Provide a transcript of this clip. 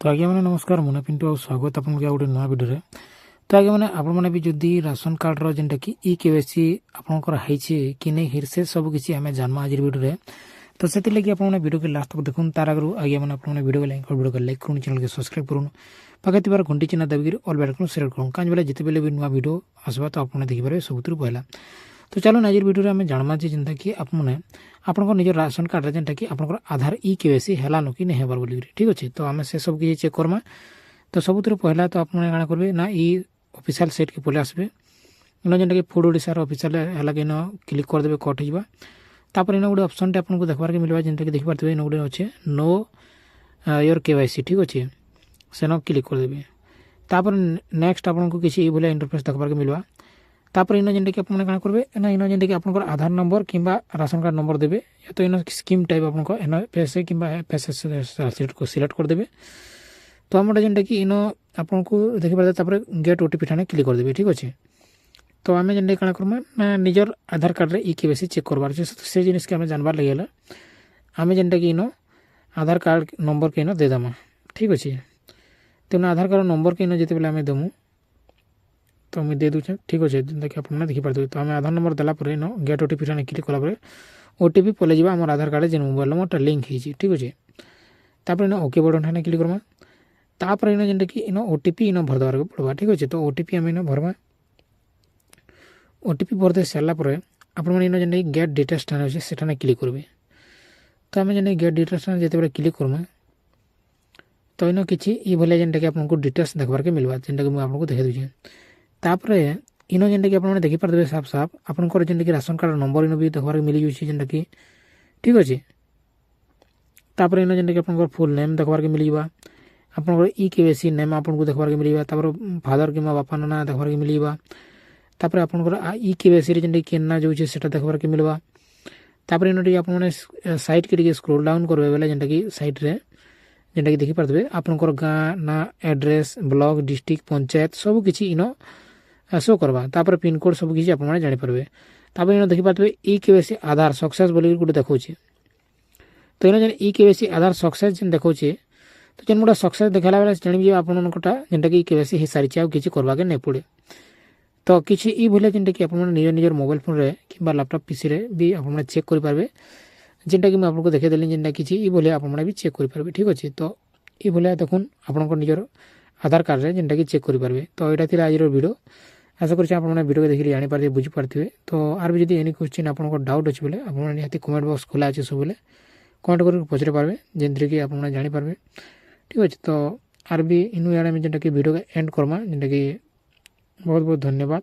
तो आज्ञा मैंने नमस्कार मुना पिंटू और स्वागत आपन गोटे नुआ भिडियो। तो आज्ञा मैंने आपण मैंने भी जदि राशन कार्ड जेनटा कि ई केवाईसी आपंकर है कि नहीं हिरसे सब किसी आम जानमा आज भिडियो। तो से लगे आपने वीडियो के लास्ट तक देखून तार आगे आज्ञा मैंने आपने वीडियो को लाइक करूँ चैनल के सब्सक्राइब करूँ पाखे थी घंटी चिन्ह दाबी ऑल बेल आइकन सेलेक्ट करूँ कहीं बेले जिते भी नुआ वीडियो आसवा तो आपने देखिपारे सब पहला। तो चलो आज वीडियो आम जाना जे जेनटा कि आपने आपंकर निज राशन कार्ड जेनटा कि आपंकर आधार ई केवाईसी है कि नहीं हेबार बोली ठीक अच्छे। तो आम से सब किसी चेक करमा। तो सब पहला तो आपने क्या करेंगे ना ई ऑफिशियल साइट के पहले आसबे इन जेनटा कि फूड ओडिशार ऑफिशियल है इन क्लिक करदे कट हो तापर इन गोटे ऑप्शन आपको देखबार के मिलवा जेनटा कि देखिपारे इन गोटे अच्छे नो योर केवाईसी ठीक अच्छे से न क्लिक करदे तापर नेक्स्ट आपको किसी भाया इंटरफेस देखबार के मिलवा तापर इन जेनटा कि आपने क्या करेंगे ना इन जेनटा कि आपंकर आधार नंबर कि राशन कार्ड नंबर देवे या तो इन स्कीम टाइप आपको एन पैसे कि सिलेक्ट करदे। तो आम जेनटा कि इन आपको देखिपारे गेट ओटीपी ठाने क्लिक करदे ठीक अच्छे। तो आम जेनटा क्या करमा ना निजर आधार कार्ड ई केवाईसी चेक करवार से जिनिस के आम जानबार लगे आम जेनटा कि इन आधार कार्ड नंबर के इन देदेमा ठीक अच्छे। तो आधार कार्ड नंबर के इन जिते बेले आम देमु तो मुझे दे दूचे ठीक अच्छे देखिए आपने देखिपारे। तो आम आधार नंबर देलापर इन गेट ओटीपी ठाने क्लिक कलापर ओटीपी पलै जावा आम आधार कार्ड जेन मोबाइल नंबर लिंक होती ठीक अच्छे। तापर in okay button Thane click Karma तापर इन जेनटा कि इन ओटीपी इन भरदेवार को पड़वा ठीक अच्छे। तो ओटीपी आम इन भरवा ओटीपी भरदे सारापर आपने इन जेनटा गेट डिटेल्स ठाने अच्छे से क्लिक करेंगे। तो आम जेन गेट डिटेल्स ठाने जिते क्लिक करमा तो इन किसी ई भाया जेनटा कि आपको डिटेल्स देखबार के मिलवा जेनटा कि मुझे आपको देखा दूचे। तापर इन जेनटा कि आपने देखिपारे साफ साफ आपंकर जेनटा कि राशन कार्ड नंबर इन भी देखबार के मिली जाऊँगी जेनटा कि ठीक अच्छे। तापर इन जेनटा कि आपंकर फुल नेम देखबार के मिल जावा आपंकर ई केवाईसी नेम आपको देखबार के मिल जावा तापर फादर कि बापा ना देखबार के मिल जावा तापर आपंकर ई केवाईसी जेनटा कि केना जाऊँगी से देखबार के मिलवा। तापर इन आपने साइट के स्क्रोल डाउन करबे बेले जेनटा कि साइट रे जेनटा कि देखिपारे आपंकर गाँ ना एड्रेस ब्लॉक डिस्ट्रिक्ट पंचायत सब किसी इन शो करवा तापर पिनकोड सब किसी आपने जानीपारे। तापर इन देखिपारे ई केवाईसी आधार सक्सेस बोली गोटे देखा। तो इन जेन ई केवाईसी आधार सक्सेस जेन देखा तो जेन गोटे सक्सेस देखला बेले जानिए आपटा जेनटा कि ई केवाईसी हो सारी आउ किसी करवाके नहीं पड़े। तो किसी ई भाया जेनटा कि आपने निज निजर मोबाइल फोन रे कि लैपटॉप पीसी रे भी आपने चेक करेंगे जेनटा कि आपको देखदेली जेनटा किसी ई भाया आपने भी चेक करेंगे ठीक अच्छे। तो ये भाया देखुन आपंकर निजर आधार कार्ड रे जेनटा कि चेक करेंगे। तो यहाँ थी आज वीडियो आशा करें आपने वीडियो देखिए जानीपारे बुझीपारे। तो आर भी जब एनी क्वेश्चन आपको डाउट अच्छे बोले आपने निहाती कमेंट बॉक्स खोला अच्छे सब बोले कमेंट कर पचरे पारे जेनथी कि आपने जानीपारे ठीक अच्छे। तो आर भी इनू यार जेनटा कि वीडियो एंड करमा जेनटा कि बहुत बहुत धन्यवाद।